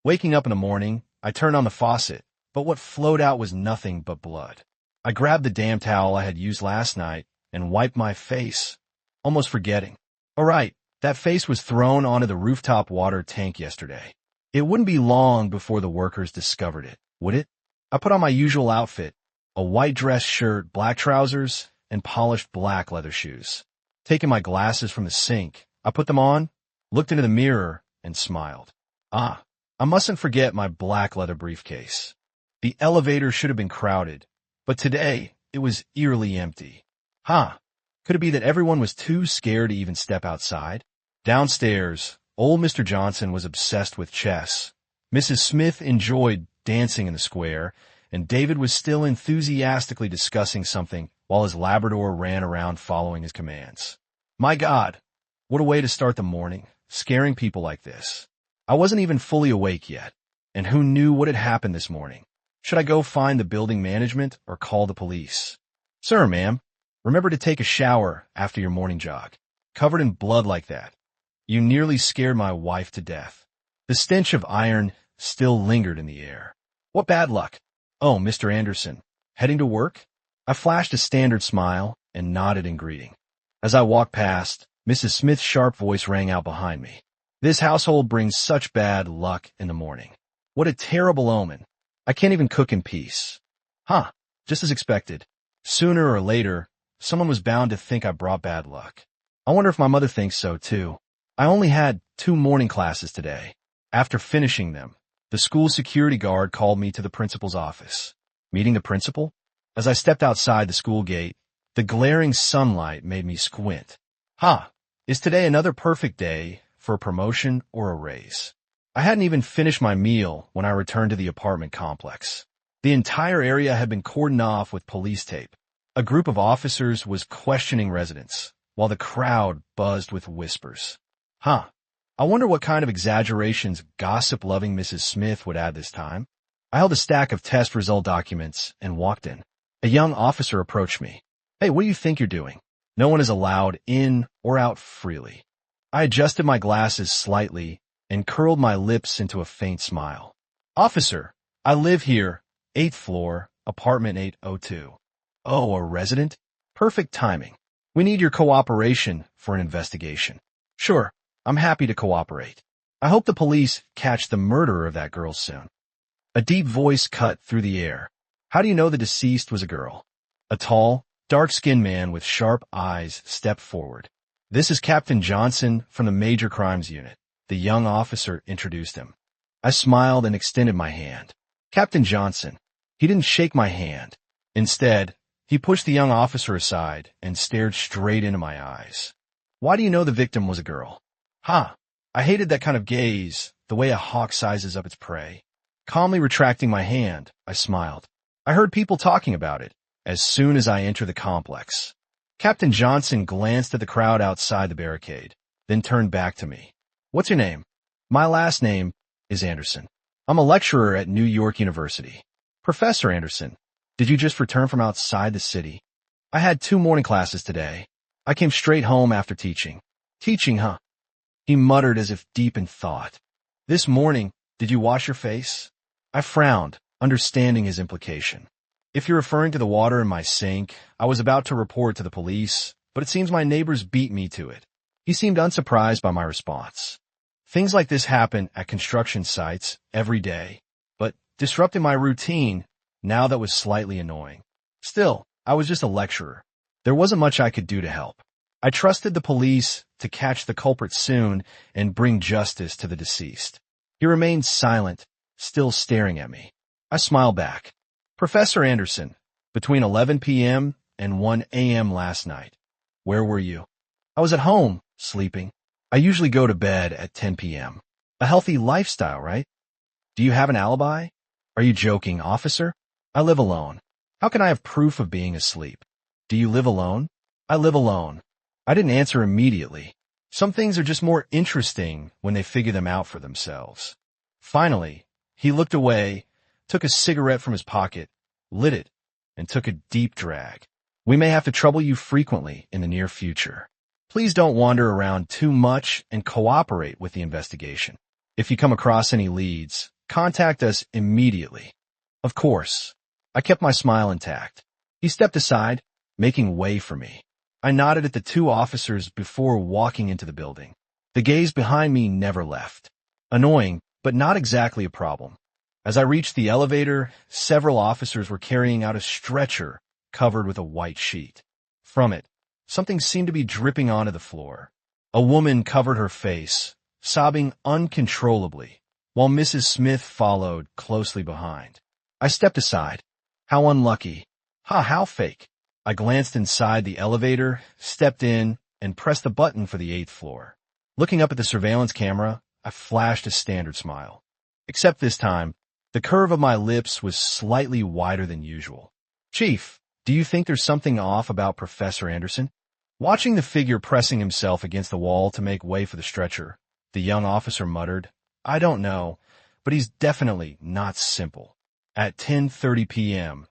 Waking up in the morning, I turned on the faucet, but what flowed out was nothing but blood. I grabbed the damn towel I had used last night and wiped my face, almost forgetting. All right, that face was thrown onto the rooftop water tank yesterday. It wouldn't be long before the workers discovered it, would it? I put on my usual outfit, a white dress shirt, black trousers, and polished black leather shoes. Taking my glasses from the sink, I put them on, looked into the mirror, and smiled. I mustn't forget my black leather briefcase. The elevator should have been crowded, but today it was eerily empty. Could it be that everyone was too scared to even step outside? Downstairs, old Mr. Johnson was obsessed with chess. Mrs. Smith enjoyed dancing in the square, and David was still enthusiastically discussing something while his Labrador ran around following his commands. My God, what a way to start the morning, scaring people like this. I wasn't even fully awake yet, and who knew what had happened this morning? Should I go find the building management or call the police? Sir, ma'am, remember to take a shower after your morning jog. Covered in blood like that. You nearly scared my wife to death. The stench of iron still lingered in the air. What bad luck. Oh, Mr. Anderson, heading to work? I flashed a standard smile and nodded in greeting. As I walked past, Mrs. Smith's sharp voice rang out behind me. This household brings such bad luck in the morning. What a terrible omen. I can't even cook in peace. Just as expected. Sooner or later, someone was bound to think I brought bad luck. I wonder if my mother thinks so, too. I only had 2 morning classes today. After finishing them, the school security guard called me to the principal's office. Meeting the principal? As I stepped outside the school gate, the glaring sunlight made me squint. Is today another perfect day for a promotion or a raise? I hadn't even finished my meal when I returned to the apartment complex. The entire area had been cordoned off with police tape. A group of officers was questioning residents, while the crowd buzzed with whispers. I wonder what kind of exaggerations gossip-loving Mrs. Smith would add this time. I held a stack of test result documents and walked in. A young officer approached me. Hey, what do you think you're doing? No one is allowed in or out freely. I adjusted my glasses slightly and curled my lips into a faint smile. Officer, I live here, 8th floor, apartment 802. Oh, a resident? Perfect timing. We need your cooperation for an investigation. Sure, I'm happy to cooperate. I hope the police catch the murderer of that girl soon. A deep voice cut through the air. How do you know the deceased was a girl? A tall, dark-skinned man with sharp eyes stepped forward. This is Captain Johnson from the Major Crimes Unit. The young officer introduced him. I smiled and extended my hand. Captain Johnson. He didn't shake my hand. Instead, he pushed the young officer aside and stared straight into my eyes. Why do you know the victim was a girl? I hated that kind of gaze, the way a hawk sizes up its prey. Calmly retracting my hand, I smiled. I heard people talking about it as soon as I entered the complex. Captain Johnson glanced at the crowd outside the barricade, then turned back to me. What's your name? My last name is Anderson. I'm a lecturer at New York University. Professor Anderson, did you just return from outside the city? I had 2 morning classes today. I came straight home after teaching. Teaching, huh? He muttered as if deep in thought. This morning, did you wash your face? I frowned, understanding his implication. If you're referring to the water in my sink, I was about to report to the police, but it seems my neighbors beat me to it. He seemed unsurprised by my response. Things like this happen at construction sites every day, but disrupting my routine, now that was slightly annoying. Still, I was just a lecturer. There wasn't much I could do to help. I trusted the police to catch the culprit soon and bring justice to the deceased. He remained silent, still staring at me. I smiled back. Professor Anderson, between 11 p.m. and 1 a.m. last night, where were you? I was at home, sleeping. I usually go to bed at 10 p.m. A healthy lifestyle, right? Do you have an alibi? Are you joking, officer? I live alone. How can I have proof of being asleep? Do you live alone? I live alone. I didn't answer immediately. Some things are just more interesting when they figure them out for themselves. Finally, he looked away, took a cigarette from his pocket, lit it, and took a deep drag. We may have to trouble you frequently in the near future. Please don't wander around too much and cooperate with the investigation. If you come across any leads, Contact us immediately. Of course. I kept my smile intact. He stepped aside, making way for me. I nodded at the two officers before walking into the building. The gaze behind me never left. Annoying, but not exactly a problem. As I reached the elevator, several officers were carrying out a stretcher covered with a white sheet. From it, something seemed to be dripping onto the floor. A woman covered her face, sobbing uncontrollably, while Mrs. Smith followed closely behind. I stepped aside. How unlucky. How fake. I glanced inside the elevator, stepped in, and pressed the button for the 8th floor. Looking up at the surveillance camera, I flashed a standard smile. Except this time, the curve of my lips was slightly wider than usual. Chief, do you think there's something off about Professor Anderson? Watching the figure pressing himself against the wall to make way for the stretcher, the young officer muttered, I don't know, but he's definitely not simple. At 10:30 p.m.,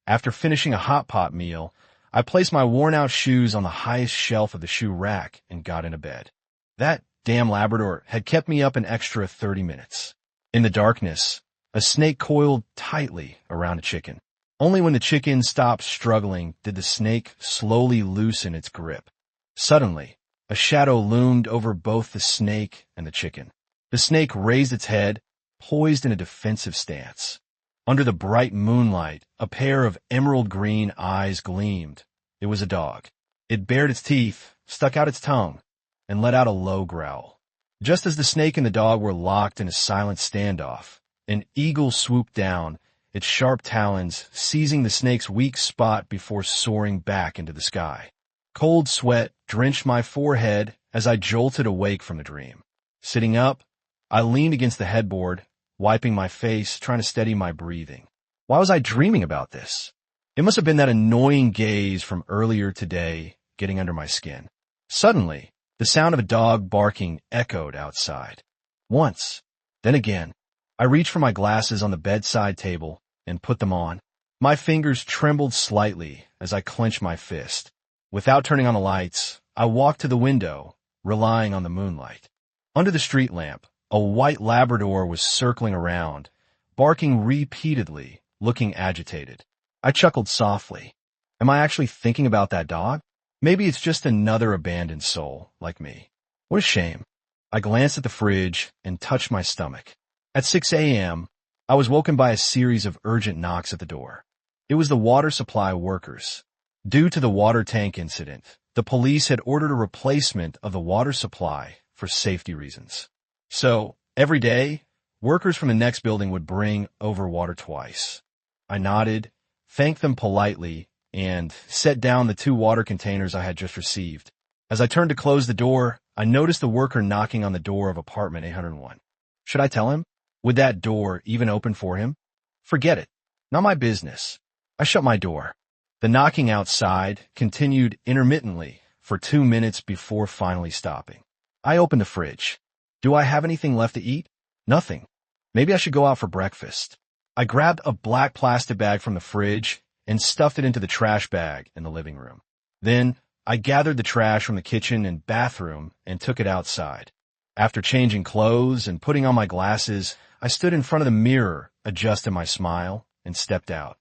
after finishing a hot pot meal, I placed my worn-out shoes on the highest shelf of the shoe rack and got into bed. That damn Labrador had kept me up an extra 30 minutes. In the darkness, a snake coiled tightly around a chicken. Only when the chicken stopped struggling did the snake slowly loosen its grip. Suddenly, a shadow loomed over both the snake and the chicken. The snake raised its head, poised in a defensive stance. Under the bright moonlight, a pair of emerald green eyes gleamed. It was a dog. It bared its teeth, stuck out its tongue, and let out a low growl. Just as the snake and the dog were locked in a silent standoff, an eagle swooped down, its sharp talons seizing the snake's weak spot before soaring back into the sky. Cold sweat drenched my forehead as I jolted awake from the dream. Sitting up, I leaned against the headboard, wiping my face, trying to steady my breathing. Why was I dreaming about this? It must have been that annoying gaze from earlier today getting under my skin. Suddenly, the sound of a dog barking echoed outside. Once, then again. I reached for my glasses on the bedside table and put them on. My fingers trembled slightly as I clenched my fist. Without turning on the lights, I walked to the window, relying on the moonlight. Under the street lamp, a white Labrador was circling around, barking repeatedly, looking agitated. I chuckled softly. Am I actually thinking about that dog? Maybe it's just another abandoned soul, like me. What a shame. I glanced at the fridge and touched my stomach. At 6 a.m., I was woken by a series of urgent knocks at the door. It was the water supply workers. Due to the water tank incident, the police had ordered a replacement of the water supply for safety reasons. So, every day, workers from the next building would bring over water twice. I nodded, thanked them politely, and set down the 2 water containers I had just received. As I turned to close the door, I noticed the worker knocking on the door of apartment 801. Should I tell him? Would that door even open for him? Forget it. Not my business. I shut my door. The knocking outside continued intermittently for 2 minutes before finally stopping. I opened the fridge. Do I have anything left to eat? Nothing. Maybe I should go out for breakfast. I grabbed a black plastic bag from the fridge and stuffed it into the trash bag in the living room. Then, I gathered the trash from the kitchen and bathroom and took it outside. After changing clothes and putting on my glasses, I stood in front of the mirror, adjusted my smile, and stepped out.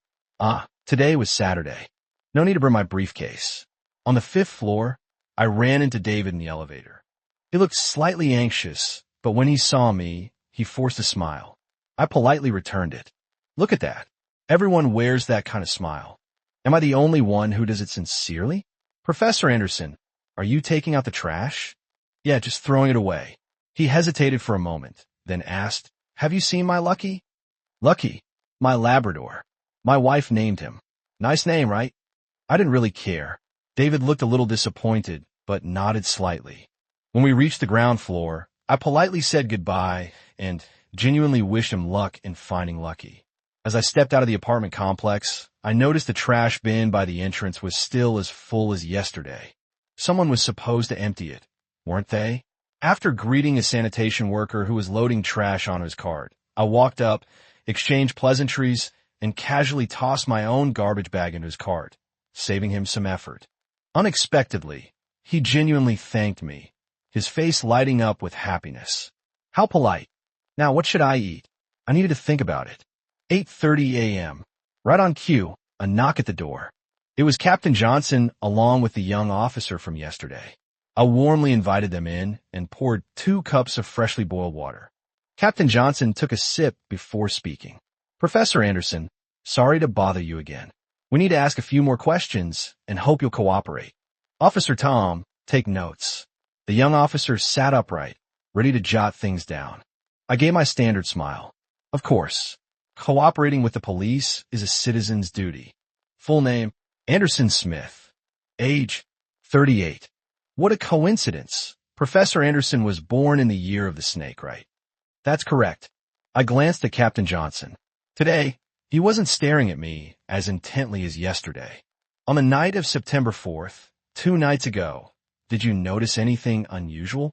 Today was Saturday. No need to bring my briefcase. On the 5th floor, I ran into David in the elevator. He looked slightly anxious, but when he saw me, he forced a smile. I politely returned it. Look at that. Everyone wears that kind of smile. Am I the only one who does it sincerely? Professor Anderson, are you taking out the trash? Yeah, just throwing it away. He hesitated for a moment, then asked, Have you seen my Lucky? Lucky, my Labrador. My wife named him. Nice name, right? I didn't really care. David looked a little disappointed, but nodded slightly. When we reached the ground floor, I politely said goodbye and genuinely wished him luck in finding Lucky. As I stepped out of the apartment complex, I noticed the trash bin by the entrance was still as full as yesterday. Someone was supposed to empty it, weren't they? After greeting a sanitation worker who was loading trash on his cart, I walked up, exchanged pleasantries, and casually tossed my own garbage bag into his cart, saving him some effort. Unexpectedly, he genuinely thanked me, his face lighting up with happiness. How polite. Now, what should I eat? I needed to think about it. 8:30 a.m. Right on cue, a knock at the door. It was Captain Johnson along with the young officer from yesterday. I warmly invited them in and poured 2 cups of freshly boiled water. Captain Johnson took a sip before speaking. Professor Anderson, sorry to bother you again. We need to ask a few more questions and hope you'll cooperate. Officer Tom, take notes. The young officer sat upright, ready to jot things down. I gave my standard smile. Of course, cooperating with the police is a citizen's duty. Full name, Anderson Smith. Age, 38. What a coincidence. Professor Anderson was born in the year of the snake, right? That's correct. I glanced at Captain Johnson. Today, he wasn't staring at me as intently as yesterday. On the night of September 4th, 2 nights ago, did you notice anything unusual?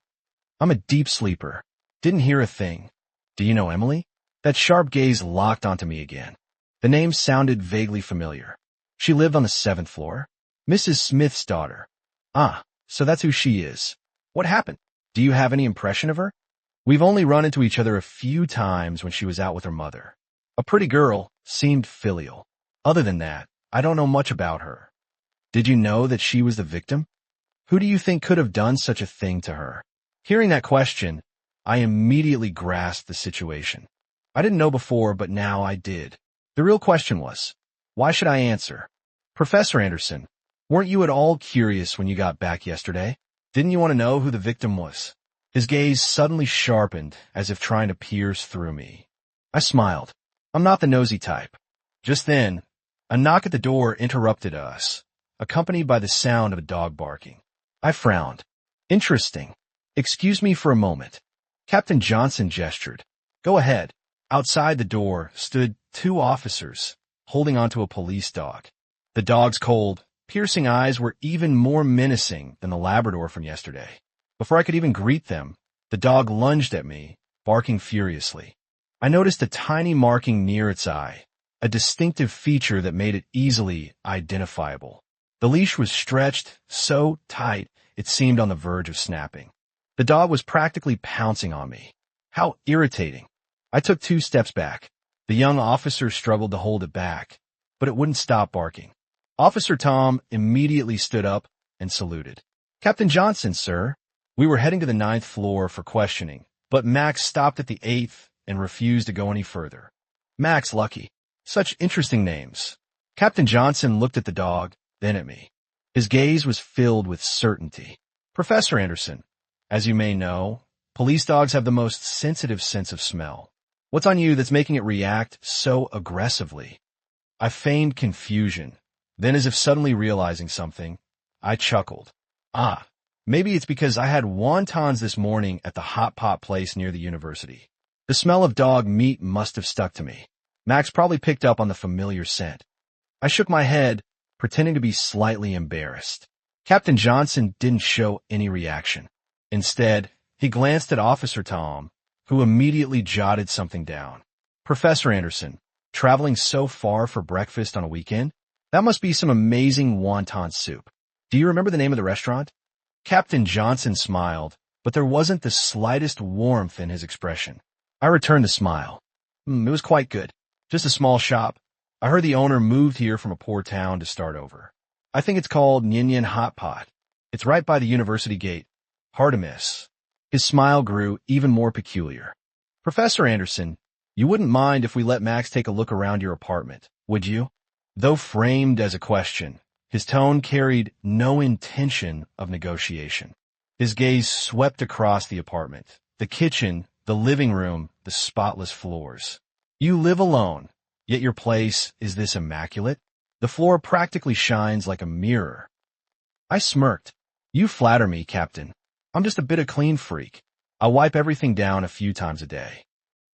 I'm a deep sleeper. Didn't hear a thing. Do you know Emily? That sharp gaze locked onto me again. The name sounded vaguely familiar. She lived on the 7th floor. Mrs. Smith's daughter. Ah, so that's who she is. What happened? Do you have any impression of her? We've only run into each other a few times when she was out with her mother. A pretty girl, seemed filial. Other than that, I don't know much about her. Did you know that she was the victim? Who do you think could have done such a thing to her? Hearing that question, I immediately grasped the situation. I didn't know before, but now I did. The real question was, why should I answer? Professor Anderson, weren't you at all curious when you got back yesterday? Didn't you want to know who the victim was? His gaze suddenly sharpened as if trying to pierce through me. I smiled. I'm not the nosy type. Just then, a knock at the door interrupted us, accompanied by the sound of a dog barking. I frowned. Interesting. Excuse me for a moment. Captain Johnson gestured. Go ahead. Outside the door stood 2 officers, holding onto a police dog. The dog's cold, piercing eyes were even more menacing than the Labrador from yesterday. Before I could even greet them, the dog lunged at me, barking furiously. I noticed a tiny marking near its eye, a distinctive feature that made it easily identifiable. The leash was stretched so tight it seemed on the verge of snapping. The dog was practically pouncing on me. How irritating. I took 2 steps back. The young officer struggled to hold it back, but it wouldn't stop barking. Officer Tom immediately stood up and saluted. Captain Johnson, sir. We were heading to the 9th floor for questioning, but Max stopped at the 8th and refused to go any further. Max Lucky. Such interesting names. Captain Johnson looked at the dog, then at me. His gaze was filled with certainty. Professor Anderson, as you may know, police dogs have the most sensitive sense of smell. What's on you that's making it react so aggressively? I feigned confusion. Then, as if suddenly realizing something, I chuckled. Ah, maybe it's because I had wontons this morning at the hot pot place near the university. The smell of dog meat must have stuck to me. Max probably picked up on the familiar scent. I shook my head, pretending to be slightly embarrassed. Captain Johnson didn't show any reaction. Instead, he glanced at Officer Tom, who immediately jotted something down. Professor Anderson, traveling so far for breakfast on a weekend? That must be some amazing wonton soup. Do you remember the name of the restaurant? Captain Johnson smiled, but there wasn't the slightest warmth in his expression. I returned the smile. It was quite good. Just a small shop. I heard the owner moved here from a poor town to start over. I think it's called Nyin Nyin Hot Pot. It's right by the university gate. Hard to miss. His smile grew even more peculiar. Professor Anderson, you wouldn't mind if we let Max take a look around your apartment, would you? Though framed as a question, his tone carried no intention of negotiation. His gaze swept across the apartment, the kitchen, the living room, the spotless floors. You live alone, yet your place is this immaculate? The floor practically shines like a mirror. I smirked. You flatter me, Captain. I'm just a bit of clean freak. I wipe everything down a few times a day.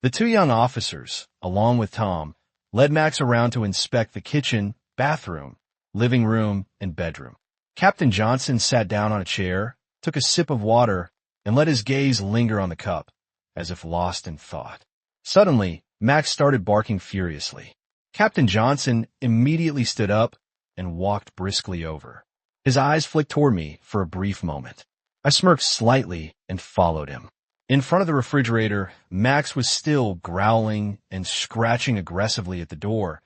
The 2 young officers, along with Tom, led Max around to inspect the kitchen, bathroom, living room, and bedroom. Captain Johnson sat down on a chair, took a sip of water, and let his gaze linger on the cup, as if lost in thought. Suddenly, Max started barking furiously. Captain Johnson immediately stood up and walked briskly over. His eyes flicked toward me for a brief moment. I smirked slightly and followed him. In front of the refrigerator, Max was still growling and scratching aggressively at the door,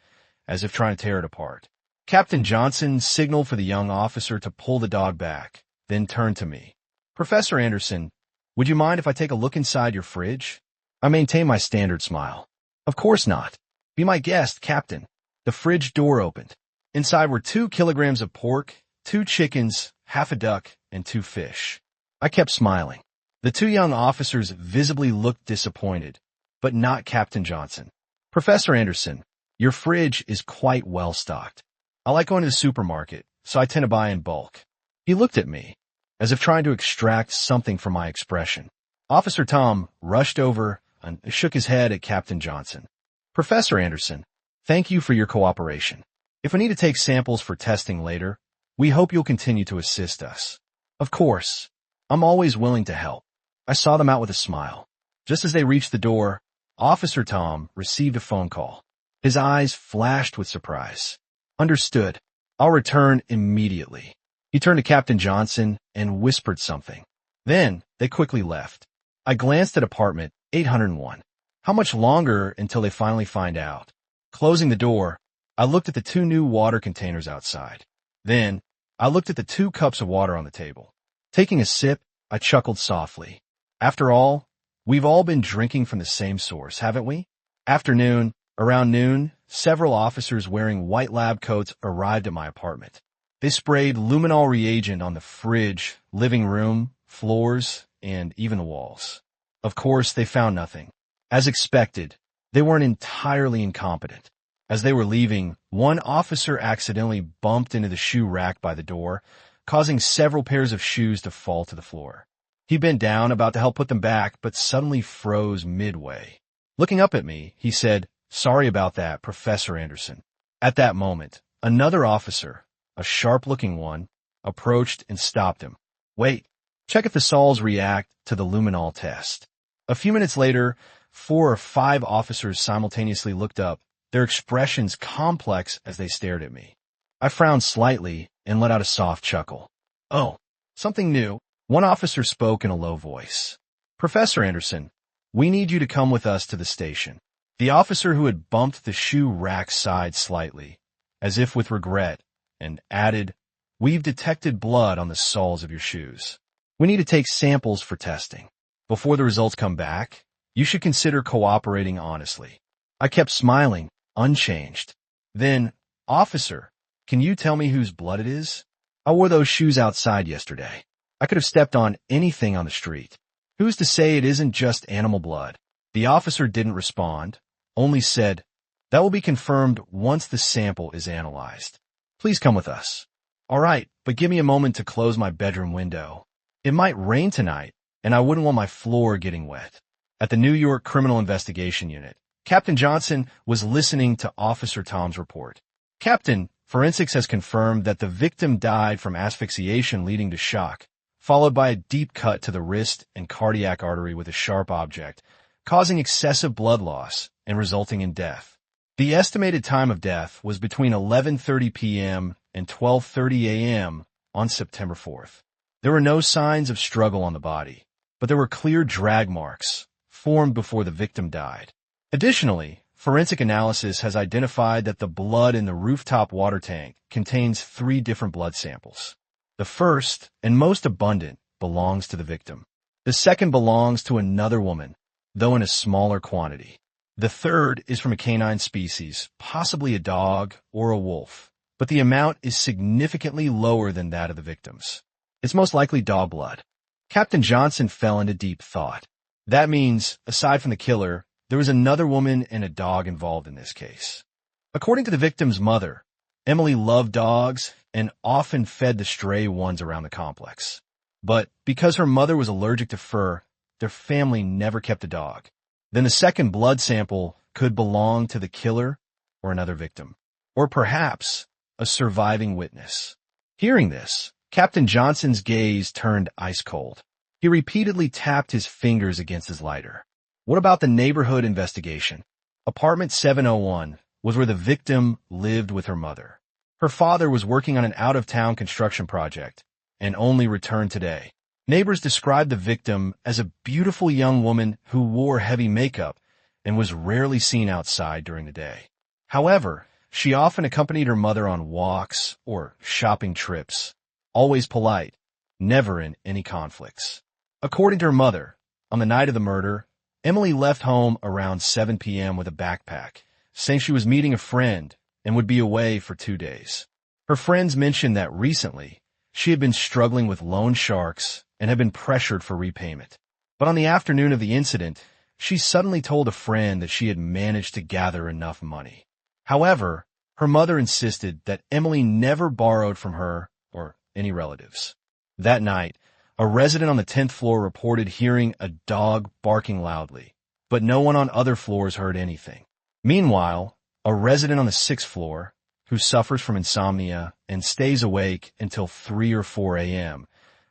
as if trying to tear it apart. Captain Johnson signaled for the young officer to pull the dog back, then turned to me. "Professor Anderson, would you mind if I take a look inside your fridge?" I maintained my standard smile. "Of course not. Be my guest, Captain." The fridge door opened. Inside were 2 kilograms of pork, 2 chickens, half a duck, and 2 fish. I kept smiling. The 2 young officers visibly looked disappointed, but not Captain Johnson. "Professor Anderson, your fridge is quite well stocked. I like going to the supermarket, so I tend to buy in bulk." He looked at me, as if trying to extract something from my expression. Officer Tom rushed over and shook his head at Captain Johnson. "Professor Anderson, thank you for your cooperation. If we need to take samples for testing later, we hope you'll continue to assist us." "Of course. I'm always willing to help." I saw them out with a smile. Just as they reached the door, Officer Tom received a phone call. His eyes flashed with surprise. "Understood. I'll return immediately." He turned to Captain Johnson and whispered something. Then they quickly left. I glanced at apartment 801. How much longer until they finally find out? Closing the door, I looked at the 2 new water containers outside. Then I looked at the 2 cups of water on the table. Taking a sip, I chuckled softly. After all, we've all been drinking from the same source, haven't we? Around noon, several officers wearing white lab coats arrived at my apartment. They sprayed luminol reagent on the fridge, living room, floors, and even the walls. Of course, they found nothing. As expected, they weren't entirely incompetent. As they were leaving, one officer accidentally bumped into the shoe rack by the door, causing several pairs of shoes to fall to the floor. He bent down, about to help put them back, but suddenly froze midway. Looking up at me, he said, "Sorry about that, Professor Anderson." At that moment, another officer, a sharp-looking one, approached and stopped him. "Wait, check if the sols react to the luminol test." A few minutes later, 4 or 5 officers simultaneously looked up, their expressions complex as they stared at me. I frowned slightly and let out a soft chuckle. "Oh, something new." One officer spoke in a low voice. "Professor Anderson, we need you to come with us to the station." The officer who had bumped the shoe rack sighed slightly, as if with regret, and added, "We've detected blood on the soles of your shoes. We need to take samples for testing. Before the results come back, you should consider cooperating honestly." I kept smiling, unchanged. "Then, officer, can you tell me whose blood it is? I wore those shoes outside yesterday. I could have stepped on anything on the street. Who's to say it isn't just animal blood?" The officer didn't respond, only said, "That will be confirmed once the sample is analyzed. Please come with us." "All right, but give me a moment to close my bedroom window. It might rain tonight, and I wouldn't want my floor getting wet." At the New York Criminal Investigation Unit, Captain Johnson was listening to Officer Tom's report. "Captain, forensics has confirmed that the victim died from asphyxiation leading to shock, followed by a deep cut to the wrist and cardiac artery with a sharp object, causing excessive blood loss and resulting in death. The estimated time of death was between 11:30 p.m. and 12:30 a.m. on September 4th. There were no signs of struggle on the body, but there were clear drag marks formed before the victim died. Additionally, forensic analysis has identified that the blood in the rooftop water tank contains 3 different blood samples. The first, and most abundant, belongs to the victim. The second belongs to another woman, though in a smaller quantity. The third is from a canine species, possibly a dog or a wolf, but the amount is significantly lower than that of the victims. It's most likely dog blood. Captain Johnson fell into deep thought. That means, aside from the killer, there was another woman and a dog involved in this case. According to the victim's mother, Emily loved dogs and often fed the stray ones around the complex. But because her mother was allergic to fur, their family never kept a dog. Then the second blood sample could belong to the killer or another victim, or perhaps a surviving witness. Hearing this, Captain Johnson's gaze turned ice cold. He repeatedly tapped his fingers against his lighter. What about the neighborhood investigation? Apartment 701 was where the victim lived with her mother. Her father was working on an out-of-town construction project and only returned today. Neighbors described the victim as a beautiful young woman who wore heavy makeup and was rarely seen outside during the day. However, she often accompanied her mother on walks or shopping trips, always polite, never in any conflicts. According to her mother, on the night of the murder, Emily left home around 7 p.m. with a backpack, saying she was meeting a friend and would be away for 2 days. Her friends mentioned that recently, she had been struggling with loan sharks and had been pressured for repayment. But on the afternoon of the incident, she suddenly told a friend that she had managed to gather enough money. However, her mother insisted that Emily never borrowed from her or any relatives. That night, a resident on the 10th floor reported hearing a dog barking loudly, but no one on other floors heard anything. Meanwhile, a resident on the 6th floor, who suffers from insomnia and stays awake until 3 or 4 a.m.,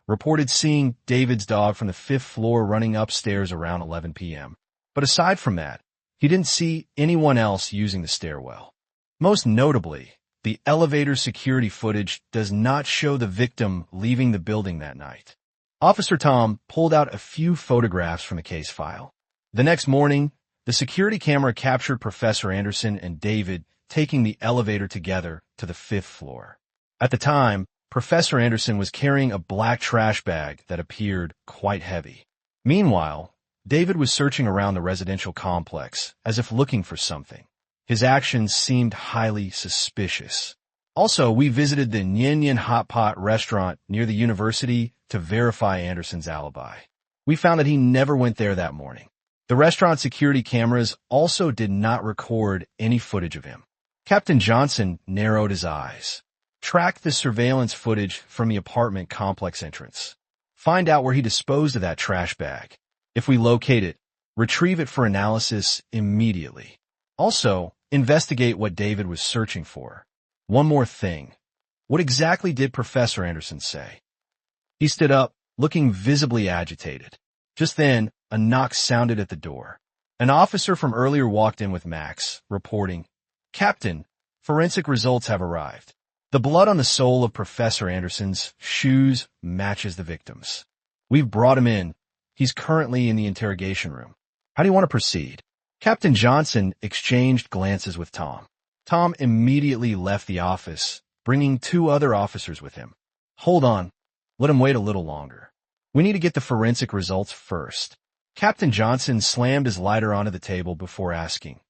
reported seeing David's dog from the 5th floor running upstairs around 11 p.m. But aside from that, he didn't see anyone else using the stairwell. Most notably, the elevator security footage does not show the victim leaving the building that night. Officer Tom pulled out a few photographs from the case file. The next morning, the security camera captured Professor Anderson and David taking the elevator together to the 5th floor. At the time, Professor Anderson was carrying a black trash bag that appeared quite heavy. Meanwhile, David was searching around the residential complex as if looking for something. His actions seemed highly suspicious. Also, we visited the Nyen Nyen Hot Pot restaurant near the university to verify Anderson's alibi. We found that he never went there that morning. The restaurant security cameras also did not record any footage of him. Captain Johnson narrowed his eyes. Track the surveillance footage from the apartment complex entrance. Find out where he disposed of that trash bag. If we locate it, retrieve it for analysis immediately. Also, investigate what David was searching for. One more thing. What exactly did Professor Anderson say? He stood up, looking visibly agitated. Just then, a knock sounded at the door. An officer from earlier walked in with Max, reporting, "Captain, forensic results have arrived. The blood on the sole of Professor Anderson's shoes matches the victim's. We've brought him in. He's currently in the interrogation room. How do you want to proceed?" Captain Johnson exchanged glances with Tom. Tom immediately left the office, bringing 2 other officers with him. "Hold on. Let him wait a little longer. We need to get the forensic results first." Captain Johnson slammed his lighter onto the table before asking,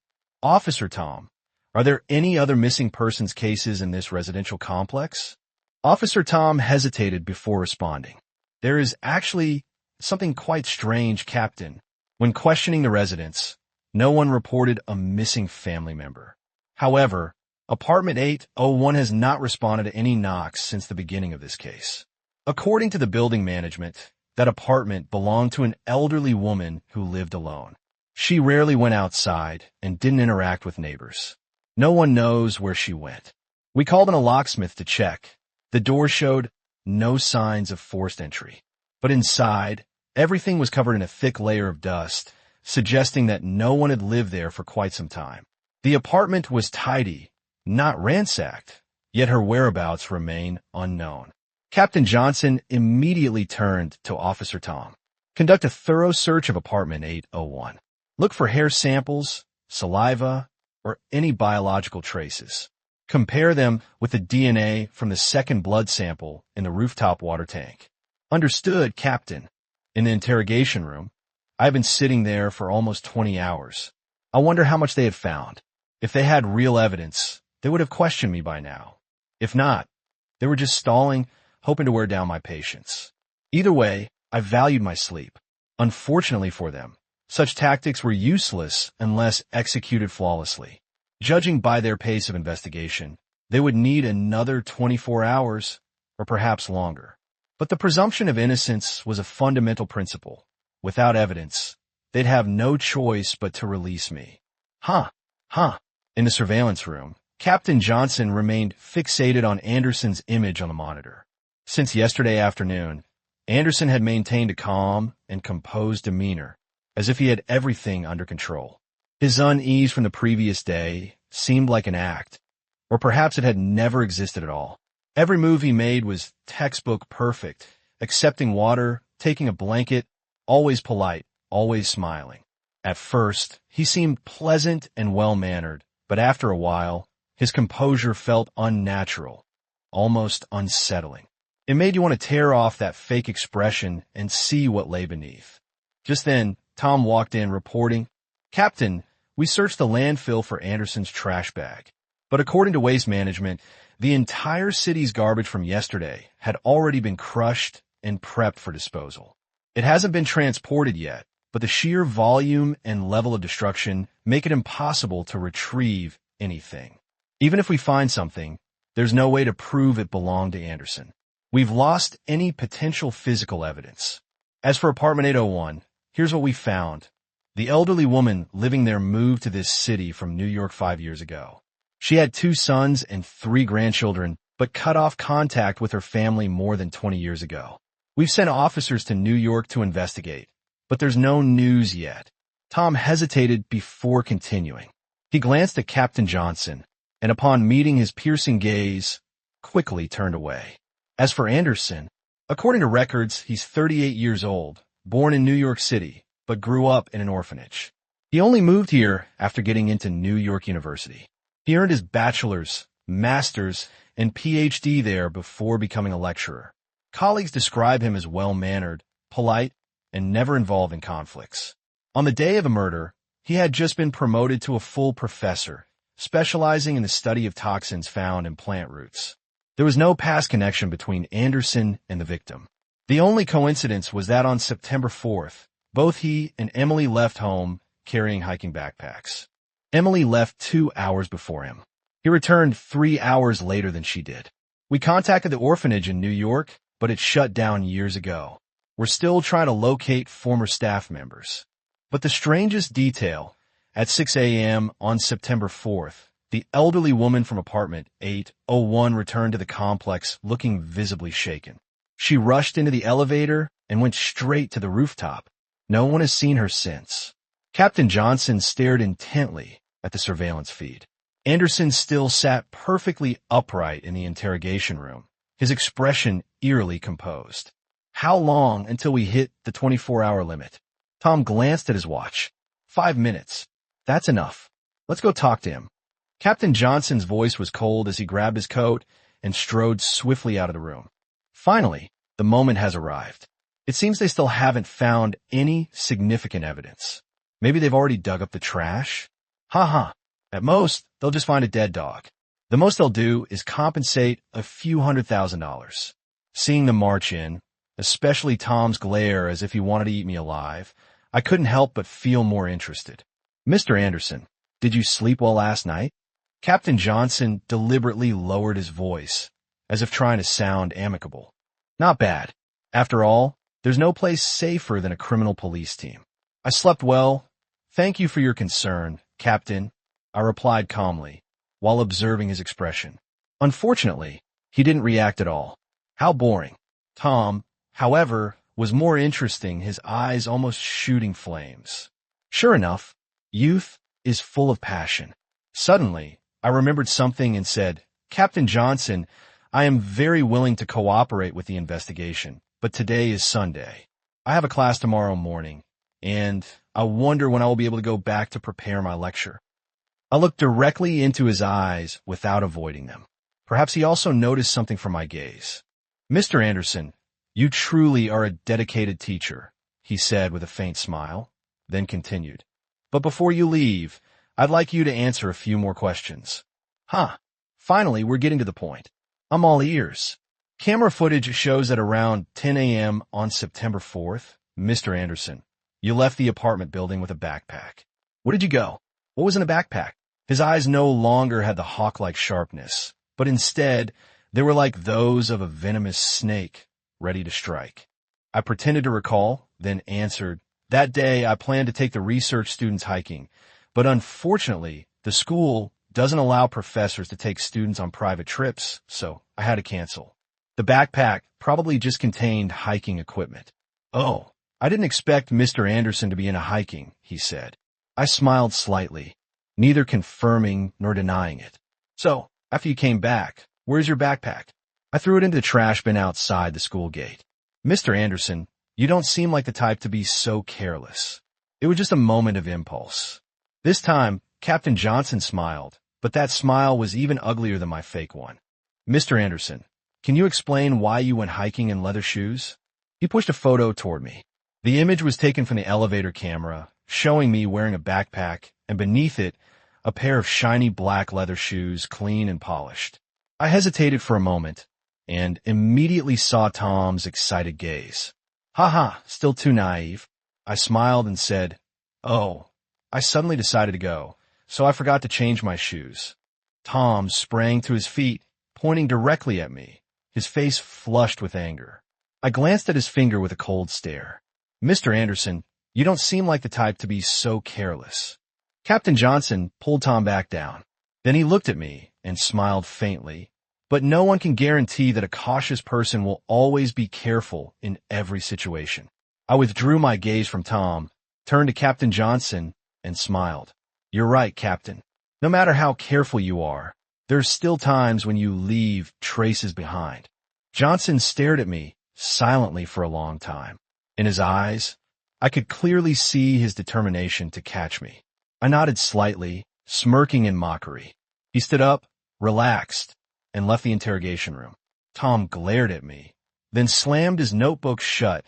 "Officer Tom, are there any other missing persons cases in this residential complex?" Officer Tom hesitated before responding. "There is actually something quite strange, Captain. When questioning the residents, no one reported a missing family member. However, Apartment 801 has not responded to any knocks since the beginning of this case. According to the building management, that apartment belonged to an elderly woman who lived alone. She rarely went outside and didn't interact with neighbors. No one knows where she went. We called in a locksmith to check. The door showed no signs of forced entry. But inside, everything was covered in a thick layer of dust, suggesting that no one had lived there for quite some time. The apartment was tidy, not ransacked, yet her whereabouts remain unknown. Captain Johnson immediately turned to Officer Tom. "Conduct a thorough search of Apartment 801. Look for hair samples, saliva, or any biological traces. Compare them with the DNA from the second blood sample in the rooftop water tank." "Understood, Captain." In the interrogation room, I've been sitting there for almost 20 hours. I wonder how much they had found. If they had real evidence, they would have questioned me by now. If not, they were just stalling, hoping to wear down my patience. Either way, I valued my sleep. Unfortunately for them, such tactics were useless unless executed flawlessly. Judging by their pace of investigation, they would need another 24 hours, or perhaps longer. But the presumption of innocence was a fundamental principle. Without evidence, they'd have no choice but to release me. In the surveillance room, Captain Johnson remained fixated on Anderson's image on the monitor. Since yesterday afternoon, Anderson had maintained a calm and composed demeanor, as if he had everything under control. His unease from the previous day seemed like an act, or perhaps it had never existed at all. Every move he made was textbook perfect, accepting water, taking a blanket, always polite, always smiling. At first, he seemed pleasant and well-mannered, but after a while, his composure felt unnatural, almost unsettling. It made you want to tear off that fake expression and see what lay beneath. Just then, Tom walked in reporting, "Captain, we searched the landfill for Anderson's trash bag. But according to Waste Management, the entire city's garbage from yesterday had already been crushed and prepped for disposal. It hasn't been transported yet, but the sheer volume and level of destruction make it impossible to retrieve anything. Even if we find something, there's no way to prove it belonged to Anderson. We've lost any potential physical evidence. As for apartment 801, here's what we found. The elderly woman living there moved to this city from New York 5 years ago. She had 2 sons and 3 grandchildren, but cut off contact with her family more than 20 years ago. We've sent officers to New York to investigate, but there's no news yet." Tom hesitated before continuing. He glanced at Captain Johnson, and upon meeting his piercing gaze, quickly turned away. As for Anderson, according to records, he's 38 years old, born in New York City, but grew up in an orphanage. He only moved here after getting into New York University. He earned his bachelor's, master's, and PhD there before becoming a lecturer. Colleagues describe him as well-mannered, polite, and never involved in conflicts. On the day of the murder, he had just been promoted to a full professor, specializing in the study of toxins found in plant roots. There was no past connection between Anderson and the victim. The only coincidence was that on September 4th, both he and Emily left home carrying hiking backpacks. Emily left 2 hours before him. He returned 3 hours later than she did. We contacted the orphanage in New York, but it shut down years ago. We're still trying to locate former staff members. But the strangest detail, at 6 a.m. on September 4th, the elderly woman from apartment 801 returned to the complex looking visibly shaken. She rushed into the elevator and went straight to the rooftop. No one has seen her since. Captain Johnson stared intently at the surveillance feed. Anderson still sat perfectly upright in the interrogation room, his expression eerily composed. How long until we hit the 24-hour limit? Tom glanced at his watch. 5 minutes. That's enough. Let's go talk to him. Captain Johnson's voice was cold as he grabbed his coat and strode swiftly out of the room. Finally, the moment has arrived. It seems they still haven't found any significant evidence. Maybe they've already dug up the trash? Ha. At most, they'll just find a dead dog. The most they'll do is compensate a few $100,000. Seeing them march in, especially Tom's glare as if he wanted to eat me alive, I couldn't help but feel more interested. "Mr. Anderson, did you sleep well last night?" Captain Johnson deliberately lowered his voice, as if trying to sound amicable. "Not bad. After all, there's no place safer than a criminal police team. I slept well. Thank you for your concern, Captain," I replied calmly, while observing his expression. Unfortunately, he didn't react at all. How boring. Tom, however, was more interesting, his eyes almost shooting flames. Sure enough, youth is full of passion. Suddenly, I remembered something and said, "Captain Johnson, I am very willing to cooperate with the investigation, but today is Sunday. I have a class tomorrow morning, and I wonder when I will be able to go back to prepare my lecture." I looked directly into his eyes without avoiding them. Perhaps he also noticed something from my gaze. "Mr. Anderson, you truly are a dedicated teacher," he said with a faint smile, then continued. "But before you leave, I'd like you to answer a few more questions." Finally, we're getting to the point. I'm all ears. Camera footage shows that around 10 a.m. on September 4th, Mr. Anderson, you left the apartment building with a backpack. Where did you go? What was in the backpack? His eyes no longer had the hawk-like sharpness, but instead, they were like those of a venomous snake, ready to strike. I pretended to recall, then answered, "That day I planned to take the research students hiking, but unfortunately, the school doesn't allow professors to take students on private trips, so I had to cancel. The backpack probably just contained hiking equipment." "Oh, I didn't expect Mr. Anderson to be into hiking," he said. I smiled slightly, neither confirming nor denying it. "So, after you came back, where's your backpack?" "I threw it into the trash bin outside the school gate." "Mr. Anderson, you don't seem like the type to be so careless. It was just a moment of impulse. This time, Captain Johnson smiled, but that smile was even uglier than my fake one. Mr. Anderson, can you explain why you went hiking in leather shoes? He pushed a photo toward me. The image was taken from the elevator camera, showing me wearing a backpack, and beneath it, a pair of shiny black leather shoes, clean and polished. I hesitated for a moment, and immediately saw Tom's excited gaze. Haha, still too naive. I smiled and said, oh, I suddenly decided to go, so I forgot to change my shoes. Tom sprang to his feet, pointing directly at me, his face flushed with anger. I glanced at his finger with a cold stare. Mr. Anderson, you don't seem like the type to be so careless. Captain Johnson pulled Tom back down. Then he looked at me and smiled faintly. But no one can guarantee that a cautious person will always be careful in every situation. I withdrew my gaze from Tom, turned to Captain Johnson, and smiled. You're right, Captain. No matter how careful you are, there's still times when you leave traces behind. Johnson stared at me silently for a long time. In his eyes, I could clearly see his determination to catch me. I nodded slightly, smirking in mockery. He stood up, relaxed, and left the interrogation room. Tom glared at me, then slammed his notebook shut,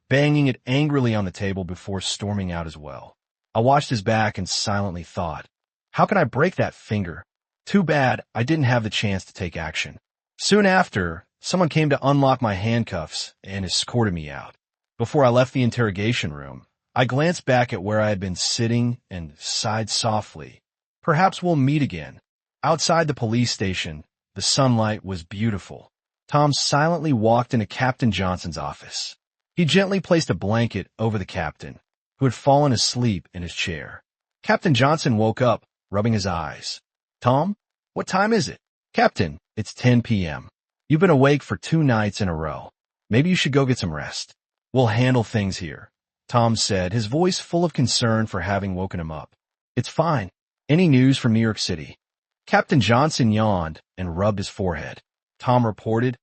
banging it angrily on the table before storming out as well. I watched his back and silently thought, how can I break that finger? Too bad I didn't have the chance to take action. Soon after, someone came to unlock my handcuffs and escorted me out. Before I left the interrogation room, I glanced back at where I had been sitting and sighed softly. Perhaps we'll meet again. Outside the police station, the sunlight was beautiful. Tom silently walked into Captain Johnson's office. He gently placed a blanket over the captain, who had fallen asleep in his chair. Captain Johnson woke up, rubbing his eyes. Tom, what time is it? Captain, it's 10 p.m. You've been awake for 2 nights in a row. Maybe you should go get some rest. We'll handle things here, Tom said, his voice full of concern for having woken him up. It's fine. Any news from New York City? Captain Johnson yawned and rubbed his forehead. Tom reported,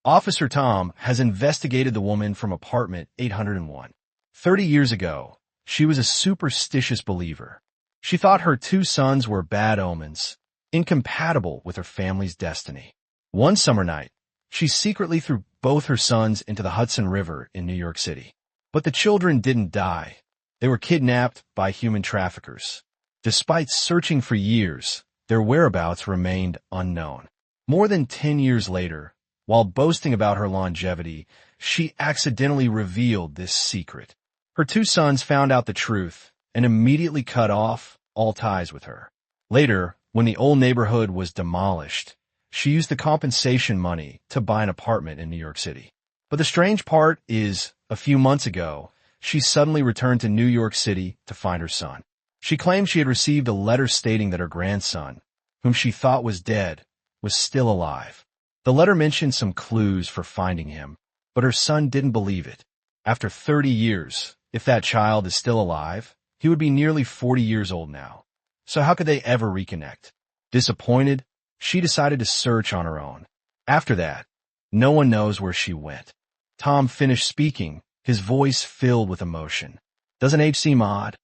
Officer Tom has investigated the woman from apartment 801. 30 years ago, she was a superstitious believer. She thought her 2 sons were bad omens, incompatible with her family's destiny. One summer night, she secretly threw both her sons into the Hudson River in New York City. But the children didn't die. They were kidnapped by human traffickers. Despite searching for years, their whereabouts remained unknown. More than 10 years later, while boasting about her longevity, she accidentally revealed this secret. Her 2 sons found out the truth and immediately cut off all ties with her. Later, when the old neighborhood was demolished, she used the compensation money to buy an apartment in New York City. But the strange part is, a few months ago, she suddenly returned to New York City to find her son. She claimed she had received a letter stating that her grandson, whom she thought was dead, was still alive. The letter mentioned some clues for finding him, but her son didn't believe it. After 30 years, if that child is still alive, he would be nearly 40 years old now. So how could they ever reconnect? Disappointed, she decided to search on her own. After that, no one knows where she went. Tom finished speaking, his voice filled with emotion. Doesn't age seem odd?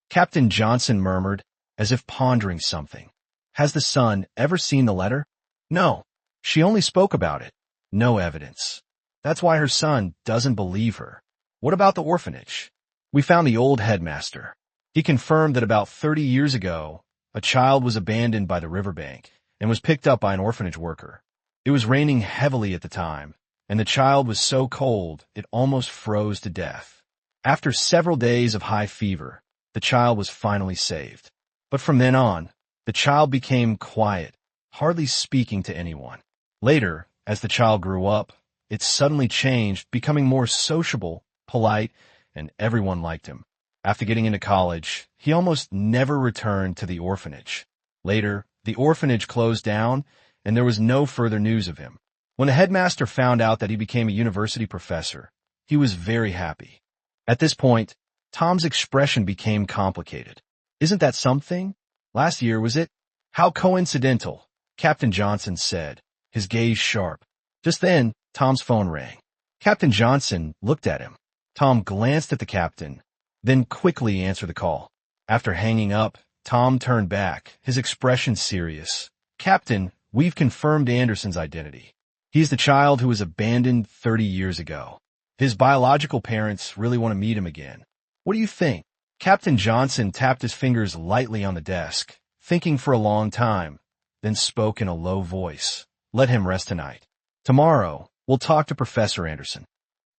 Captain Johnson murmured, as if pondering something. Has the son ever seen the letter? No. She only spoke about it. No evidence. That's why her son doesn't believe her. What about the orphanage? We found the old headmaster. He confirmed that about 30 years ago, a child was abandoned by the riverbank and was picked up by an orphanage worker. It was raining heavily at the time, and the child was so cold it almost froze to death. After several days of high fever, the child was finally saved. But from then on, the child became quiet, hardly speaking to anyone. Later, as the child grew up, it suddenly changed, becoming more sociable, polite, and everyone liked him. After getting into college, he almost never returned to the orphanage. Later, the orphanage closed down, and there was no further news of him. When the headmaster found out that he became a university professor, he was very happy. At this point, Tom's expression became complicated. Isn't that something? Last year, was it? How coincidental, Captain Johnson said, his gaze sharp. Just then, Tom's phone rang. Captain Johnson looked at him. Tom glanced at the captain, then quickly answered the call. After hanging up, Tom turned back, his expression serious. Captain, we've confirmed Anderson's identity. He's the child who was abandoned 30 years ago. His biological parents really want to meet him again. What do you think? Captain Johnson tapped his fingers lightly on the desk, thinking for a long time, then spoke in a low voice. Let him rest tonight. Tomorrow, we'll talk to Professor Anderson.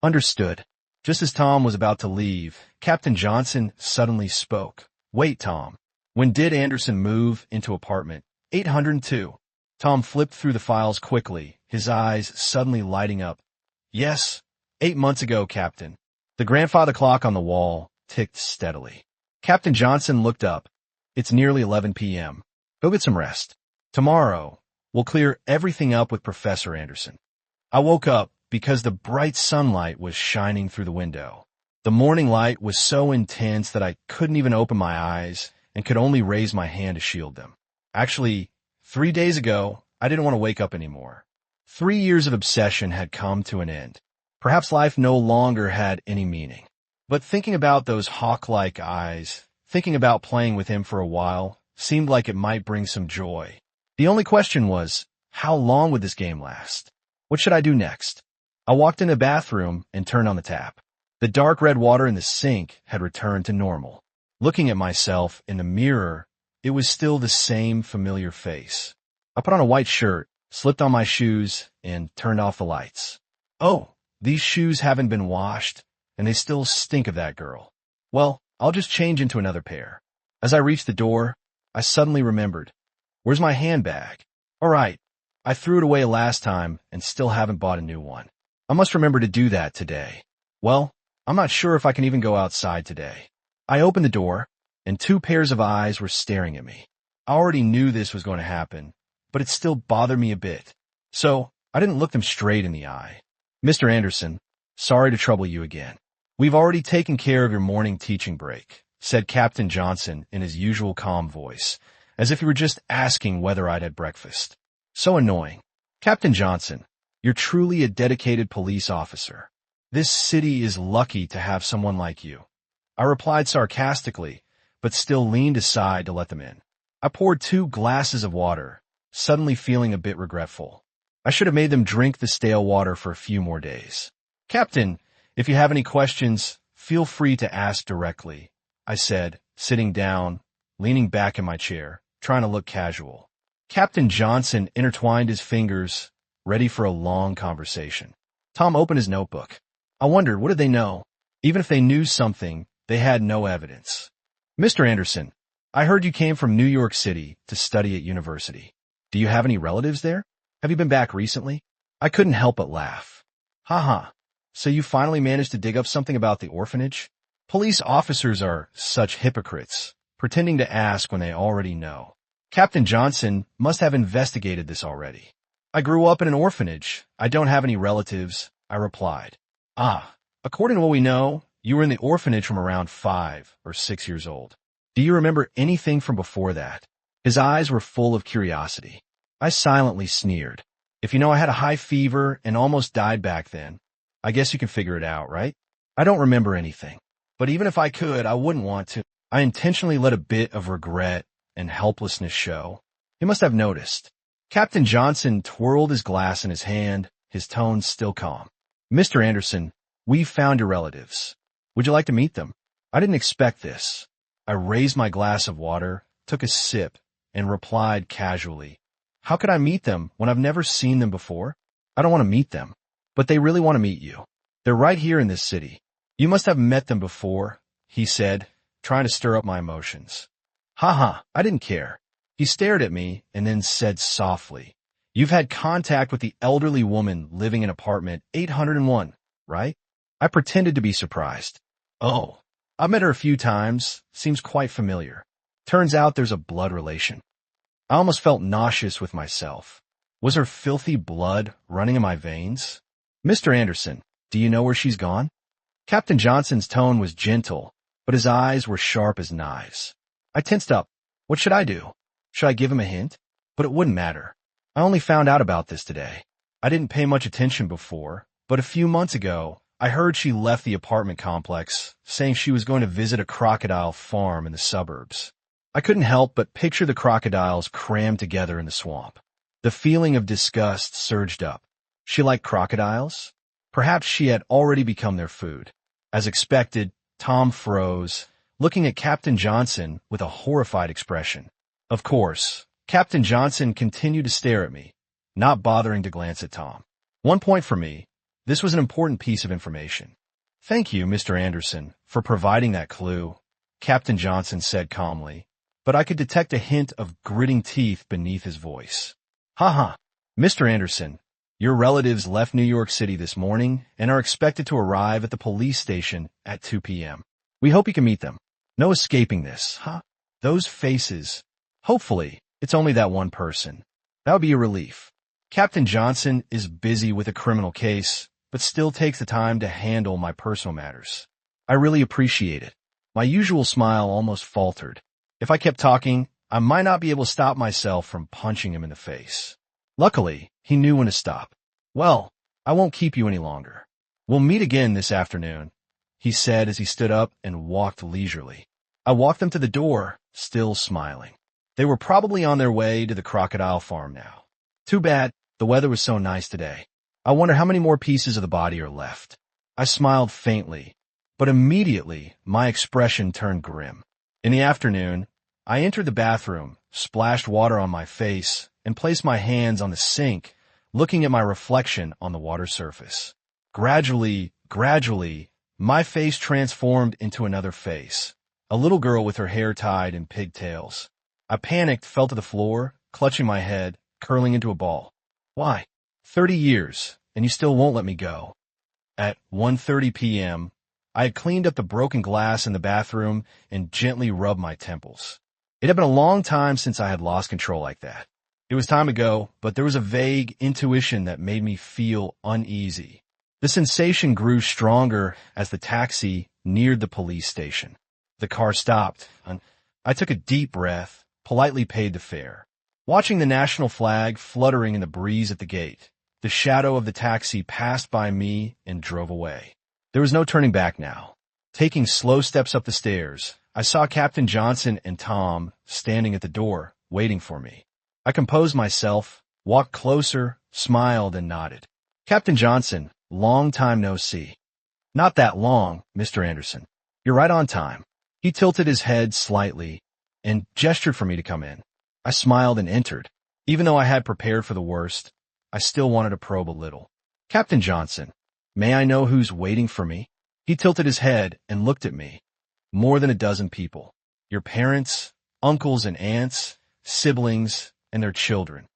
Understood. Just as Tom was about to leave, Captain Johnson suddenly spoke. Wait, Tom. When did Anderson move into apartment 802? Tom flipped through the files quickly, his eyes suddenly lighting up. Yes, 8 months ago, Captain. The grandfather clock on the wall ticked steadily. Captain Johnson looked up. It's nearly 11 p.m. Go get some rest. Tomorrow, we'll clear everything up with Professor Anderson. I woke up because the bright sunlight was shining through the window. The morning light was so intense that I couldn't even open my eyes and could only raise my hand to shield them. Actually, 3 days ago, I didn't want to wake up anymore. 3 years of obsession had come to an end. Perhaps life no longer had any meaning. But thinking about those hawk-like eyes, thinking about playing with him for a while, seemed like it might bring some joy. The only question was, how long would this game last? What should I do next? I walked in the bathroom and turned on the tap. The dark red water in the sink had returned to normal. Looking at myself in the mirror, it was still the same familiar face. I put on a white shirt, slipped on my shoes, and turned off the lights. Oh, these shoes haven't been washed, and they still stink of that girl. Well, I'll just change into another pair. As I reached the door, I suddenly remembered. Where's my handbag? All right, I threw it away last time and still haven't bought a new one. I must remember to do that today. Well, I'm not sure if I can even go outside today. I opened the door, and 2 pairs of eyes were staring at me. I already knew this was going to happen, but it still bothered me a bit. So, I didn't look them straight in the eye. Mr. Anderson, sorry to trouble you again. We've already taken care of your morning teaching break, said Captain Johnson in his usual calm voice, as if he were just asking whether I'd had breakfast. So annoying. Captain Johnson, you're truly a dedicated police officer. This city is lucky to have someone like you. I replied sarcastically, but still leaned aside to let them in. I poured 2 glasses of water, suddenly feeling a bit regretful. I should have made them drink the stale water for a few more days. Captain, if you have any questions, feel free to ask directly, I said, sitting down, leaning back in my chair, trying to look casual. Captain Johnson intertwined his fingers, ready for a long conversation. Tom opened his notebook. I wondered, what did they know? Even if they knew something, they had no evidence. Mr. Anderson, I heard you came from New York City to study at university. Do you have any relatives there? Have you been back recently? I couldn't help but laugh. Haha. So you finally managed to dig up something about the orphanage? Police officers are such hypocrites, pretending to ask when they already know. Captain Johnson must have investigated this already. I grew up in an orphanage. I don't have any relatives, I replied. Ah, according to what we know, you were in the orphanage from around 5 or 6 years old. Do you remember anything from before that? His eyes were full of curiosity. I silently sneered. If you know I had a high fever and almost died back then, I guess you can figure it out, right? I don't remember anything. But even if I could, I wouldn't want to. I intentionally let a bit of regret and helplessness show. He must have noticed. Captain Johnson twirled his glass in his hand, his tone still calm. Mr. Anderson, we've found your relatives. Would you like to meet them? I didn't expect this. I raised my glass of water, took a sip, and replied casually. How could I meet them when I've never seen them before? I don't want to meet them. But they really want to meet you. They're right here in this city. You must have met them before, he said, trying to stir up my emotions. Haha, I didn't care. He stared at me and then said softly, You've had contact with the elderly woman living in apartment 801, right? I pretended to be surprised. Oh, I've met her a few times. Seems quite familiar. Turns out there's a blood relation. I almost felt nauseous with myself. Was her filthy blood running in my veins? Mr. Anderson, do you know where she's gone? Captain Johnson's tone was gentle, but his eyes were sharp as knives. I tensed up. What should I do? Should I give him a hint? But it wouldn't matter. I only found out about this today. I didn't pay much attention before, but a few months ago, I heard she left the apartment complex, saying she was going to visit a crocodile farm in the suburbs. I couldn't help but picture the crocodiles crammed together in the swamp. The feeling of disgust surged up. She liked crocodiles? Perhaps she had already become their food. As expected, Tom froze, looking at Captain Johnson with a horrified expression. Of course, Captain Johnson continued to stare at me, not bothering to glance at Tom. 1 point for me. This was an important piece of information. Thank you, Mr. Anderson, for providing that clue, Captain Johnson said calmly, but I could detect a hint of gritting teeth beneath his voice. Haha, Mr. Anderson, your relatives left New York City this morning and are expected to arrive at the police station at 2 p.m. We hope you can meet them. No escaping this, huh? Those faces. Hopefully, it's only that one person. That would be a relief. Captain Johnson is busy with a criminal case, but still takes the time to handle my personal matters. I really appreciate it. My usual smile almost faltered. If I kept talking, I might not be able to stop myself from punching him in the face. Luckily, he knew when to stop. Well, I won't keep you any longer. We'll meet again this afternoon, he said as he stood up and walked leisurely. I walked them to the door, still smiling. They were probably on their way to the crocodile farm now. Too bad, the weather was so nice today. I wonder how many more pieces of the body are left. I smiled faintly, but immediately my expression turned grim. In the afternoon, I entered the bathroom, splashed water on my face, and placed my hands on the sink, looking at my reflection on the water surface. Gradually, my face transformed into another face, a little girl with her hair tied in pigtails. I panicked, fell to the floor, clutching my head, curling into a ball. Why? 30 years, and you still won't let me go. At 1:30 p.m., I had cleaned up the broken glass in the bathroom and gently rubbed my temples. It had been a long time since I had lost control like that. It was time to go, but there was a vague intuition that made me feel uneasy. The sensation grew stronger as the taxi neared the police station. The car stopped, and I took a deep breath, politely paid the fare. Watching the national flag fluttering in the breeze at the gate, the shadow of the taxi passed by me and drove away. There was no turning back now. Taking slow steps up the stairs, I saw Captain Johnson and Tom standing at the door, waiting for me. I composed myself, walked closer, smiled, and nodded. Captain Johnson, long time no see. Not that long, Mr. Anderson. You're right on time. He tilted his head slightly and gestured for me to come in. I smiled and entered. Even though I had prepared for the worst, I still wanted to probe a little. Captain Johnson, may I know who's waiting for me? He tilted his head and looked at me. More than a dozen people. Your parents, uncles and aunts, siblings, and their children.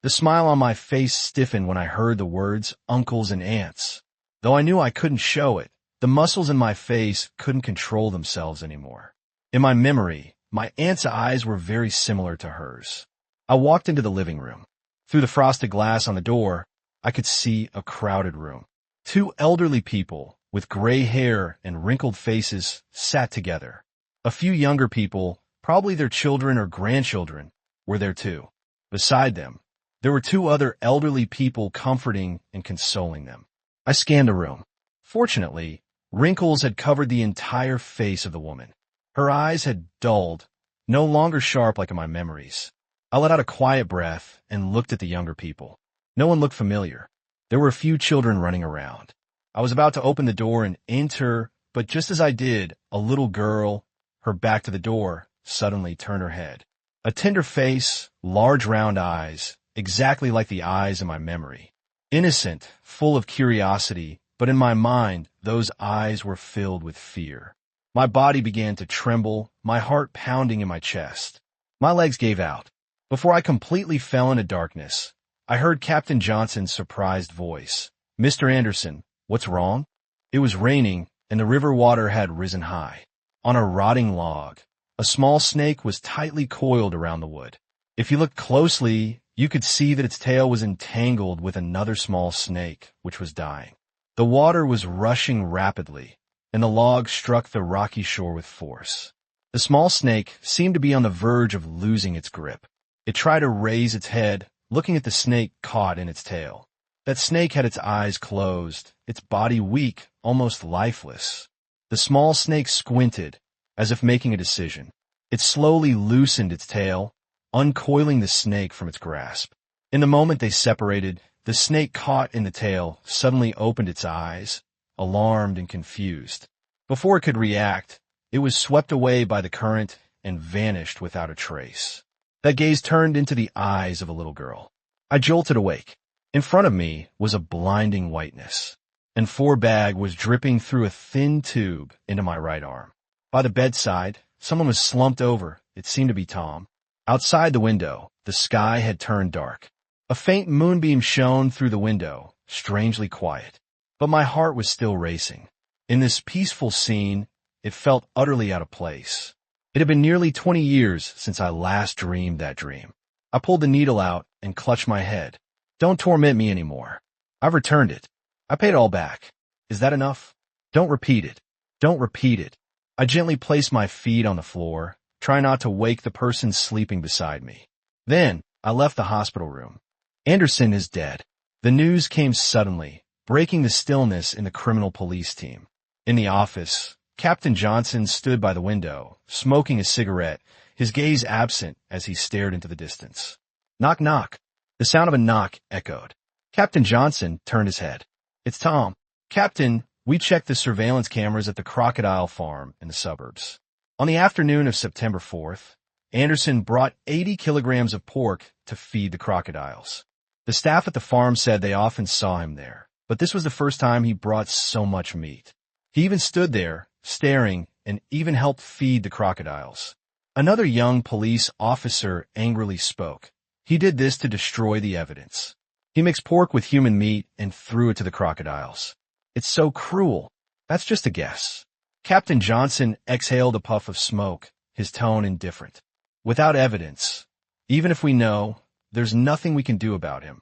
The smile on my face stiffened when I heard the words uncles and aunts. Though I knew I couldn't show it, the muscles in my face couldn't control themselves anymore. In my memory, my aunt's eyes were very similar to hers. I walked into the living room. Through the frosted glass on the door, I could see a crowded room. 2 elderly people with gray hair and wrinkled faces sat together. A few younger people, probably their children or grandchildren, were there too. Beside them, there were 2 other elderly people comforting and consoling them. I scanned the room. Fortunately, wrinkles had covered the entire face of the woman. Her eyes had dulled, no longer sharp like in my memories. I let out a quiet breath and looked at the younger people. No one looked familiar. There were a few children running around. I was about to open the door and enter, but just as I did, a little girl, her back to the door, suddenly turned her head. A tender face, large round eyes, exactly like the eyes in my memory. Innocent, full of curiosity, but in my mind, those eyes were filled with fear. My body began to tremble, my heart pounding in my chest. My legs gave out. Before I completely fell into darkness, I heard Captain Johnson's surprised voice. Mr. Anderson, what's wrong? It was raining, and the river water had risen high. On a rotting log, a small snake was tightly coiled around the wood. If you looked closely, you could see that its tail was entangled with another small snake, which was dying. The water was rushing rapidly, and the log struck the rocky shore with force. The small snake seemed to be on the verge of losing its grip. It tried to raise its head, looking at the snake caught in its tail. That snake had its eyes closed, its body weak, almost lifeless. The small snake squinted, as if making a decision. It slowly loosened its tail, uncoiling the snake from its grasp. In the moment they separated, the snake caught in the tail suddenly opened its eyes, alarmed and confused. Before it could react, it was swept away by the current and vanished without a trace. That gaze turned into the eyes of a little girl. I jolted awake. In front of me was a blinding whiteness, and bag was dripping through a thin tube into my right arm. By the bedside, someone was slumped over. It seemed to be Tom. Outside the window, the sky had turned dark. A faint moonbeam shone through the window, strangely quiet. But my heart was still racing. In this peaceful scene, it felt utterly out of place. It had been nearly 20 years since I last dreamed that dream. I pulled the needle out and clutched my head. Don't torment me anymore. I've returned it. I paid it all back. Is that enough? Don't repeat it. Don't repeat it. I gently placed my feet on the floor, trying not to wake the person sleeping beside me. Then, I left the hospital room. Anderson is dead. The news came suddenly, breaking the stillness in the criminal police team. In the office, Captain Johnson stood by the window, smoking a cigarette, his gaze absent as he stared into the distance. Knock, knock. The sound of a knock echoed. Captain Johnson turned his head. It's Tom. Captain, we checked the surveillance cameras at the crocodile farm in the suburbs. On the afternoon of September 4th, Anderson brought 80 kilograms of pork to feed the crocodiles. The staff at the farm said they often saw him there, but this was the first time he brought so much meat. He even stood there, staring, and even helped feed the crocodiles. Another young police officer angrily spoke. He did this to destroy the evidence. He mixed pork with human meat and threw it to the crocodiles. It's so cruel. That's just a guess. Captain Johnson exhaled a puff of smoke, his tone indifferent. Without evidence, even if we know, there's nothing we can do about him.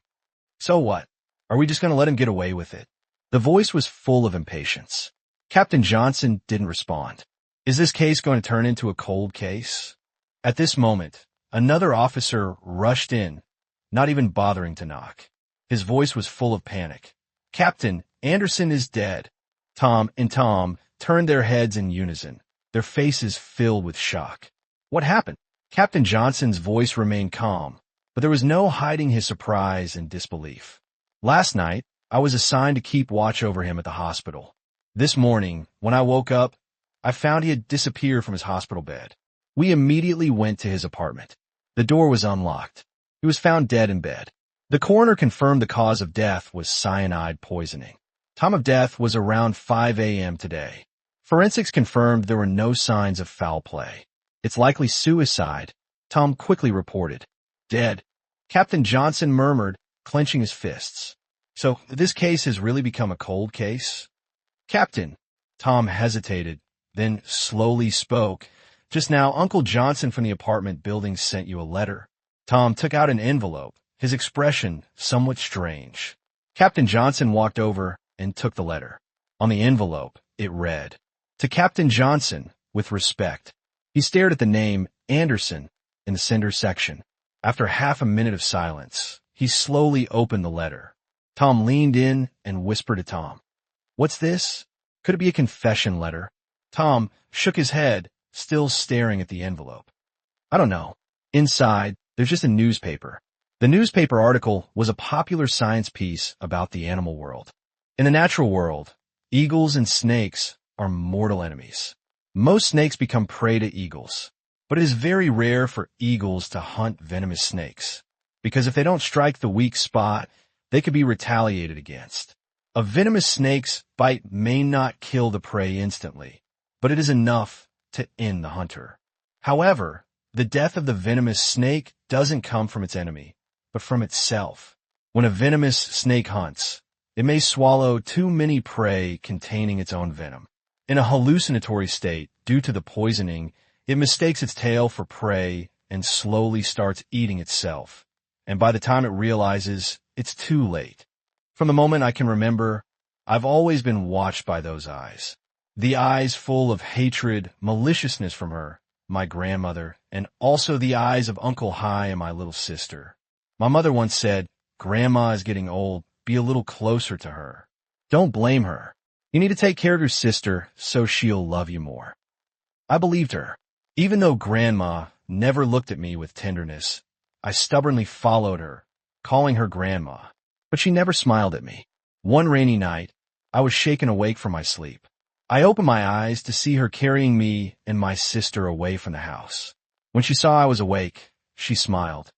So what? Are we just going to let him get away with it? The voice was full of impatience. Captain Johnson didn't respond. Is this case going to turn into a cold case? At this moment, another officer rushed in, not even bothering to knock. His voice was full of panic. Captain, Anderson is dead. Tom and Tom turned their heads in unison, their faces filled with shock. What happened? Captain Johnson's voice remained calm, but there was no hiding his surprise and disbelief. Last night, I was assigned to keep watch over him at the hospital. This morning, when I woke up, I found he had disappeared from his hospital bed. We immediately went to his apartment. The door was unlocked. He was found dead in bed. The coroner confirmed the cause of death was cyanide poisoning. Time of death was around 5 a.m. today. Forensics confirmed there were no signs of foul play. It's likely suicide, Tom quickly reported. Dead. Captain Johnson murmured, clenching his fists. So, this case has really become a cold case? Captain. Tom hesitated, then slowly spoke. Just now, Uncle Johnson from the apartment building sent you a letter. Tom took out an envelope, his expression somewhat strange. Captain Johnson walked over and took the letter. On the envelope, it read, To Captain Johnson, with respect. He stared at the name Anderson in the sender section. After half a minute of silence, he slowly opened the letter. Tom leaned in and whispered to Tom, What's this? Could it be a confession letter? Tom shook his head, still staring at the envelope. I don't know. Inside, there's just a newspaper. The newspaper article was a popular science piece about the animal world. In the natural world, eagles and snakes are mortal enemies. Most snakes become prey to eagles, but it is very rare for eagles to hunt venomous snakes, because if they don't strike the weak spot, they could be retaliated against. A venomous snake's bite may not kill the prey instantly, but it is enough to end the hunter. However, the death of the venomous snake doesn't come from its enemy, but from itself. When a venomous snake hunts, it may swallow too many prey containing its own venom. In a hallucinatory state, due to the poisoning, it mistakes its tail for prey and slowly starts eating itself. And by the time it realizes, it's too late. From the moment I can remember, I've always been watched by those eyes. The eyes full of hatred, maliciousness from her, my grandmother, and also the eyes of Uncle Hi and my little sister. My mother once said, Grandma is getting old, be a little closer to her. Don't blame her. You need to take care of your sister so she'll love you more. I believed her. Even though Grandma never looked at me with tenderness, I stubbornly followed her, calling her Grandma. But she never smiled at me. One rainy night, I was shaken awake from my sleep. I opened my eyes to see her carrying me and my sister away from the house. When she saw I was awake, she smiled.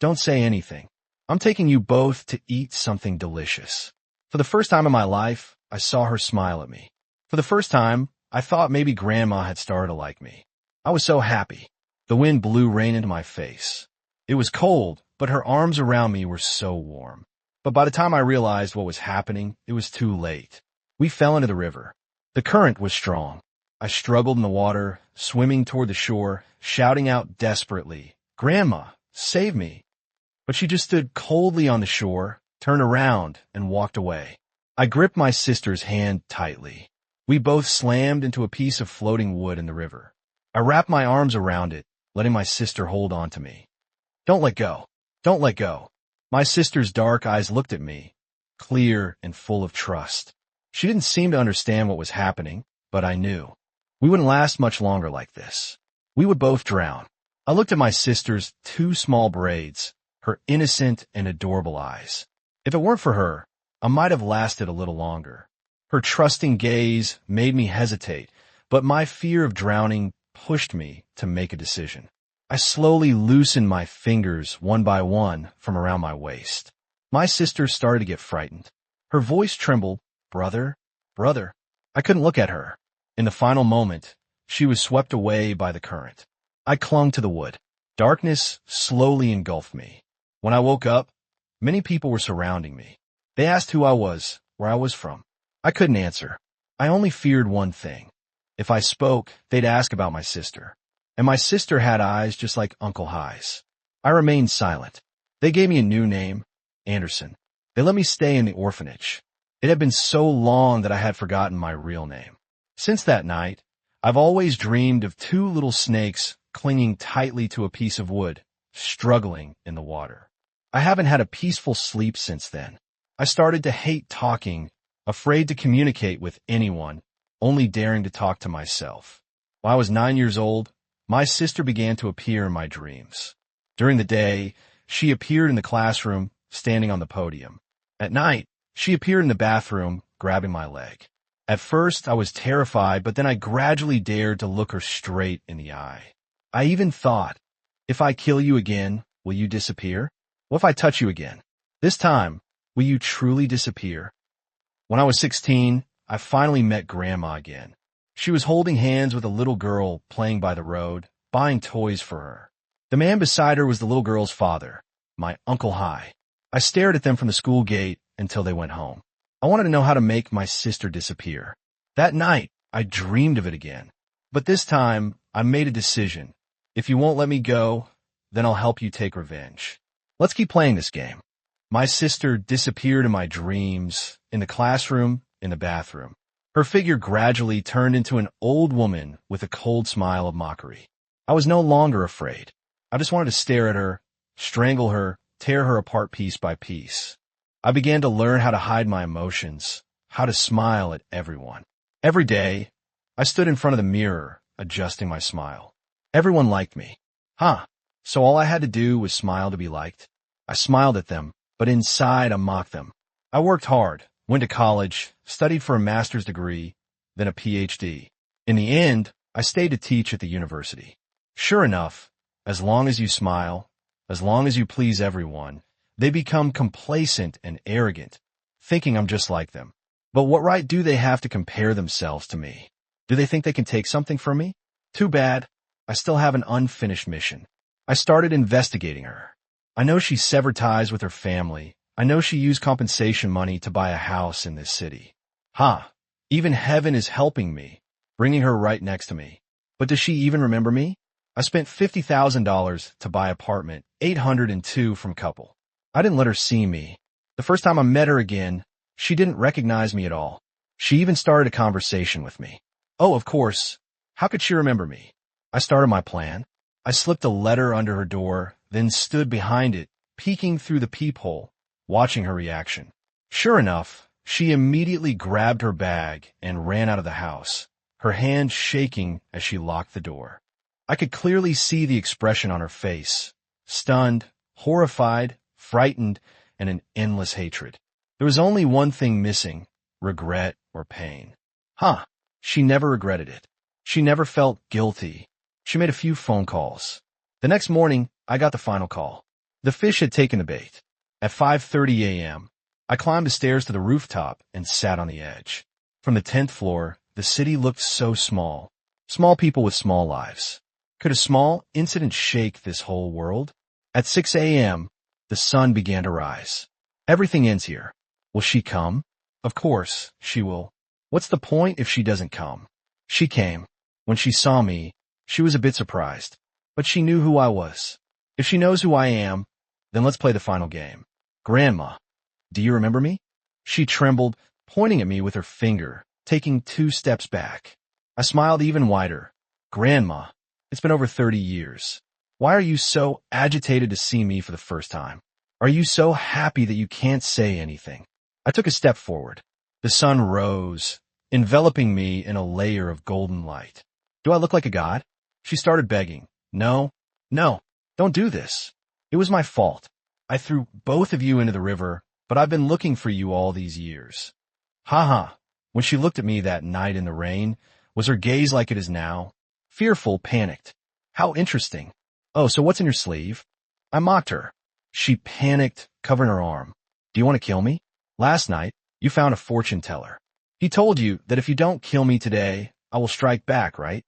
Don't say anything. I'm taking you both to eat something delicious. For the first time in my life, I saw her smile at me. For the first time, I thought maybe Grandma had started to like me. I was so happy. The wind blew rain into my face. It was cold, but her arms around me were so warm. But by the time I realized what was happening, it was too late. We fell into the river. The current was strong. I struggled in the water, swimming toward the shore, shouting out desperately, "Grandma, save me!" But she just stood coldly on the shore, turned around, and walked away. I gripped my sister's hand tightly. We both slammed into a piece of floating wood in the river. I wrapped my arms around it, letting my sister hold on to me. Don't let go. Don't let go. My sister's dark eyes looked at me, clear and full of trust. She didn't seem to understand what was happening, but I knew. We wouldn't last much longer like this. We would both drown. I looked at my sister's two small braids, her innocent and adorable eyes. If it weren't for her, I might have lasted a little longer. Her trusting gaze made me hesitate, but my fear of drowning pushed me to make a decision. I slowly loosened my fingers one by one from around my waist. My sister started to get frightened. Her voice trembled. Brother, brother. I couldn't look at her. In the final moment, she was swept away by the current. I clung to the wood. Darkness slowly engulfed me. When I woke up, many people were surrounding me. They asked who I was, where I was from. I couldn't answer. I only feared one thing. If I spoke, they'd ask about my sister. And my sister had eyes just like Uncle High's. I remained silent. They gave me a new name, Anderson. They let me stay in the orphanage. It had been so long that I had forgotten my real name. Since that night, I've always dreamed of two little snakes clinging tightly to a piece of wood, struggling in the water. I haven't had a peaceful sleep since then. I started to hate talking, afraid to communicate with anyone, only daring to talk to myself. When I was 9 years old, my sister began to appear in my dreams. During the day, she appeared in the classroom, standing on the podium. At night, she appeared in the bathroom, grabbing my leg. At first, I was terrified, but then I gradually dared to look her straight in the eye. I even thought, if I kill you again, will you disappear? What if I touch you again? This time, will you truly disappear? When I was 16, I finally met Grandma again. She was holding hands with a little girl playing by the road, buying toys for her. The man beside her was the little girl's father, my Uncle High. I stared at them from the school gate until they went home. I wanted to know how to make my sister disappear. That night, I dreamed of it again. But this time, I made a decision. If you won't let me go, then I'll help you take revenge. Let's keep playing this game. My sister disappeared in my dreams, in the classroom, in the bathroom. Her figure gradually turned into an old woman with a cold smile of mockery. I was no longer afraid. I just wanted to stare at her, strangle her, tear her apart piece by piece. I began to learn how to hide my emotions, how to smile at everyone. Every day, I stood in front of the mirror, adjusting my smile. Everyone liked me. So all I had to do was smile to be liked. I smiled at them, but inside I mocked them. I worked hard, went to college, studied for a master's degree, then a PhD. In the end, I stayed to teach at the university. Sure enough, as long as you smile, as long as you please everyone, they become complacent and arrogant, thinking I'm just like them. But what right do they have to compare themselves to me? Do they think they can take something from me? Too bad. I still have an unfinished mission. I started investigating her. I know she severed ties with her family. I know she used compensation money to buy a house in this city. Even heaven is helping me, bringing her right next to me. But does she even remember me? I spent $50,000 to buy apartment 802 from couple. I didn't let her see me. The first time I met her again, she didn't recognize me at all. She even started a conversation with me. Oh, of course. How could she remember me? I started my plan. I slipped a letter under her door, then stood behind it, peeking through the peephole, watching her reaction. Sure enough, She immediately grabbed her bag and ran out of the house, her hand shaking as she locked the door. I could clearly see the expression on her face: stunned, horrified, frightened, and an endless hatred. There was only one thing missing: regret or pain. Huh. She never regretted it. She never felt guilty. She made a few phone calls. The next morning, I got the final call. The fish had taken the bait. At 5:30 a.m., I climbed the stairs to the rooftop and sat on the edge. From the 10th floor, the city looked so small. Small people with small lives. Could a small incident shake this whole world? At 6 a.m., the sun began to rise. Everything ends here. Will she come? Of course, she will. What's the point if she doesn't come? She came. When she saw me, she was a bit surprised. But she knew who I was. If she knows who I am, then let's play the final game. Grandma, do you remember me? She trembled, pointing at me with her finger, taking 2 steps back. I smiled even wider. Grandma, it's been over 30 years. Why are you so agitated to see me for the first time? Are you so happy that you can't say anything? I took a step forward. The sun rose, enveloping me in a layer of golden light. Do I look like a god? She started begging. No, don't do this. It was my fault. I threw both of you into the river, but I've been looking for you all these years. Ha ha. When she looked at me that night in the rain, was her gaze like it is now? Fearful, panicked. How interesting. Oh, so what's in your sleeve? I mocked her. She panicked, covering her arm. Do you want to kill me? Last night, you found a fortune teller. He told you that if you don't kill me today, I will strike back, right?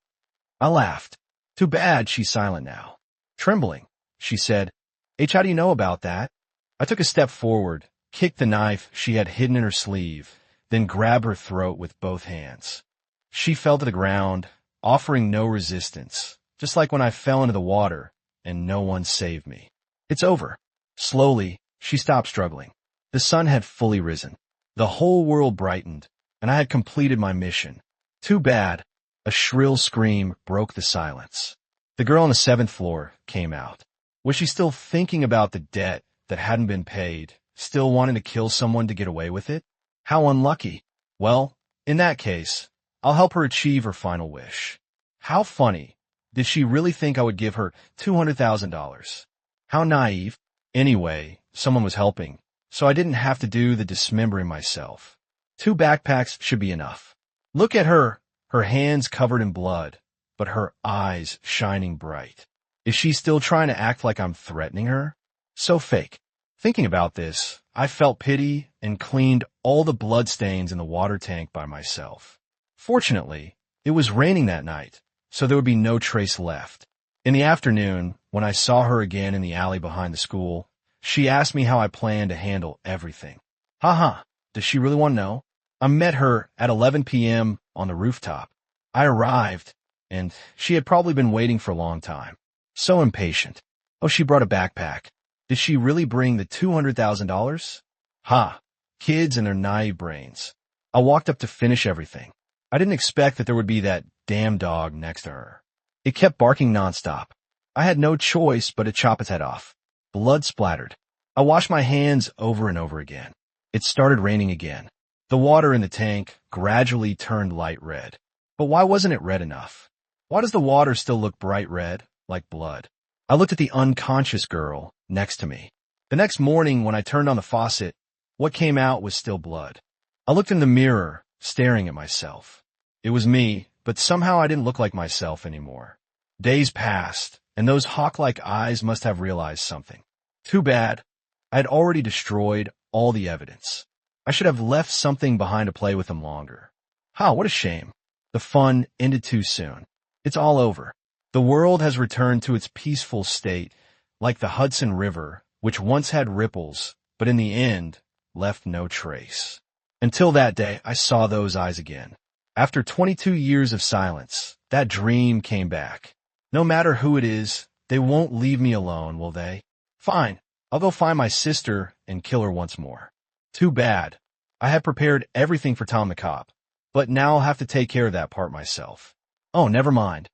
I laughed. Too bad she's silent now. Trembling, she said, H, how do you know about that? I took a step forward, kicked the knife she had hidden in her sleeve, then grabbed her throat with both hands. She fell to the ground, offering no resistance, just like when I fell into the water and no one saved me. It's over. Slowly, she stopped struggling. The sun had fully risen. The whole world brightened, and I had completed my mission. Too bad. A shrill scream broke the silence. The girl on the 7th floor came out. Was she still thinking about the debt that hadn't been paid, still wanting to kill someone to get away with it? How unlucky. Well, in that case, I'll help her achieve her final wish. How funny. Did she really think I would give her $200,000? How naive. Anyway, someone was helping, so I didn't have to do the dismembering myself. 2 backpacks should be enough. Look at her hands covered in blood, but her eyes shining bright. Is she still trying to act like I'm threatening her? So fake. Thinking about this, I felt pity and cleaned all the bloodstains in the water tank by myself. Fortunately, it was raining that night, so there would be no trace left. In the afternoon, when I saw her again in the alley behind the school, she asked me how I planned to handle everything. Haha, does she really want to know? I met her at 11 p.m. on the rooftop. I arrived, and she had probably been waiting for a long time. So impatient. Oh, she brought a backpack. Did she really bring the $200,000? Ha! Kids and their naive brains. I walked up to finish everything. I didn't expect that there would be that damn dog next to her. It kept barking nonstop. I had no choice but to chop its head off. Blood splattered. I washed my hands over and over again. It started raining again. The water in the tank gradually turned light red. But why wasn't it red enough? Why does the water still look bright red, like blood? I looked at the unconscious girl next to me. The next morning, when I turned on the faucet, what came out was still blood. I looked in the mirror, staring at myself. It was me, but somehow I didn't look like myself anymore. Days passed, and those hawk-like eyes must have realized something. Too bad. I had already destroyed all the evidence. I should have left something behind to play with them longer. What a shame. The fun ended too soon. It's all over. The world has returned to its peaceful state, like the Hudson River, which once had ripples, but in the end, left no trace. Until that day, I saw those eyes again. After 22 years of silence, that dream came back. No matter who it is, they won't leave me alone, will they? Fine, I'll go find my sister and kill her once more. Too bad. I had prepared everything for Tom the Cop, but now I'll have to take care of that part myself. Oh, never mind.